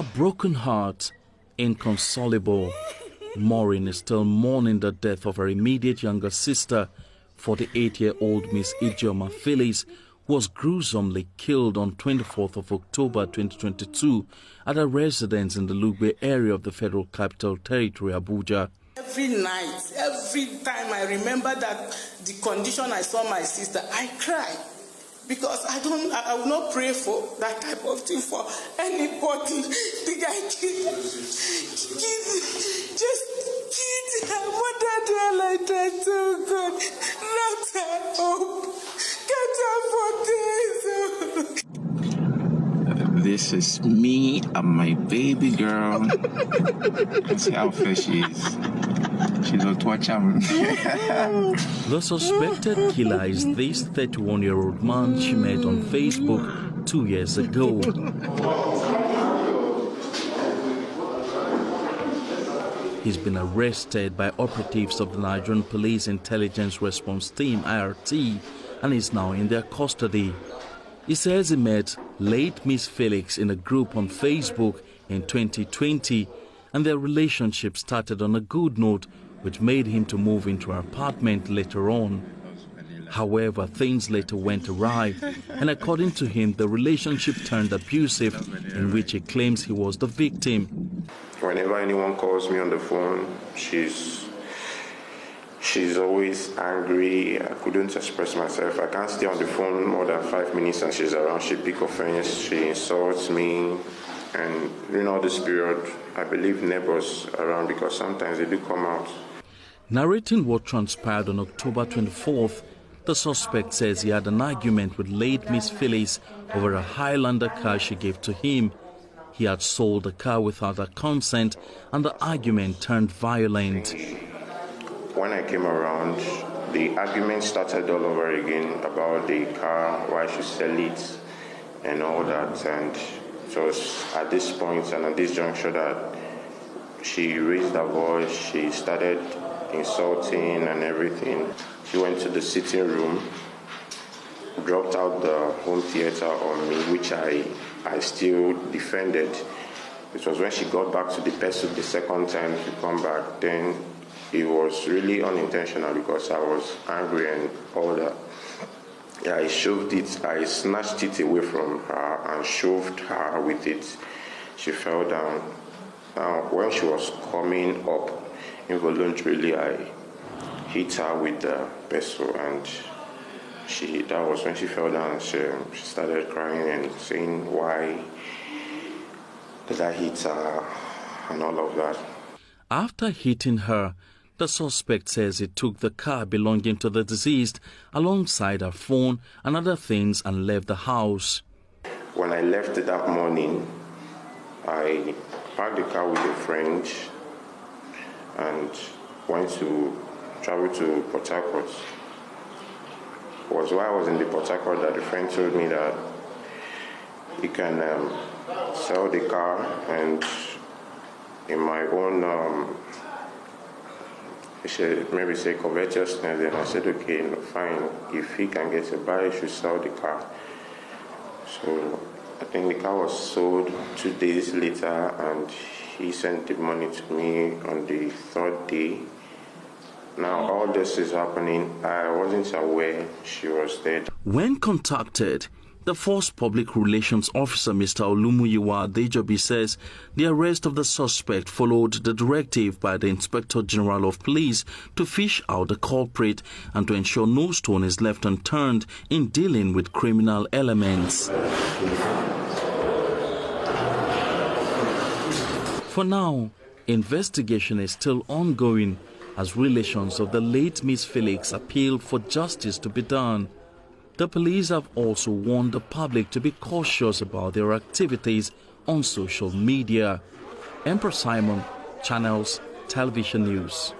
A broken heart, inconsolable. Maureen is still mourning the death of her immediate younger sister, 48-year-old Miss Ijeoma Phyllis, who was gruesomely killed on 24th of October 2022 at a residence in the Lugbe area of the Federal Capital Territory, Abuja. Every night, every time I remember the condition I saw my sister, I cry. Because I will not pray for that type of thing for anybody. The guy just kid her mother there like that. Oh God, not her hope. Get her for this. This is me and my baby girl. See how fair she is. She's a torture. The suspected killer is this 31-year-old man she met on Facebook 2 years ago. He's been arrested by operatives of the Nigerian Police Intelligence Response Team, IRT, and is now in their custody. He says he met late Miss Felix in a group on Facebook in 2020, and their relationship started on a good note, which made him to move into her apartment later on. However, things later went awry, and according to him, the relationship turned abusive, in which he claims he was the victim. Whenever anyone calls me on the phone, she's always angry. I couldn't express myself. I can't stay on the phone more than 5 minutes and she's around. She pick offense, she insults me. And during all this period, I believe neighbors around because sometimes they do come out. Narrating what transpired on October 24th, the suspect says he had an argument with late Miss Phyllis over a Highlander car she gave to him. He had sold the car without her consent, and the argument turned violent. When I came around, the argument started all over again about the car, why I should sell it, and all that. And it was at this point and at this juncture that she raised her voice, she started insulting and everything. She went to the sitting room, dropped out the home theater on me, which I still defended. It was when she got back to the pursuit the second time to come back, then it was really unintentional because I was angry and all that. Yeah, I shoved it, I snatched it away from her and shoved her with it. She fell down. Now, when she was coming up, involuntarily I hit her with the pestle, and that was when she fell down. She started crying and saying, "Why did I hit her?" and all of that. After hitting her, the suspect says he took the car belonging to the deceased alongside her phone and other things and left the house. When I left that morning, I parked the car with a friend and went to travel to Port Harcourt. It was while I was in the Port Harcourt that the friend told me that he can sell the car, and in my own maybe say covetousness, and I said, okay, no, fine. If he can get a buyer, he should sell the car. So I think the car was sold 2 days later, and he sent the money to me on the third day. Now all this is happening. I wasn't aware she was dead. When contacted, the Force Public Relations Officer, Mr. Olumuyiwa Adejobi, says the arrest of the suspect followed the directive by the Inspector General of Police to fish out the culprit and to ensure no stone is left unturned in dealing with criminal elements. For now, investigation is still ongoing as relations of the late Miss Felix appeal for justice to be done. The police have also warned the public to be cautious about their activities on social media. Emperor Simon, Channels Television News.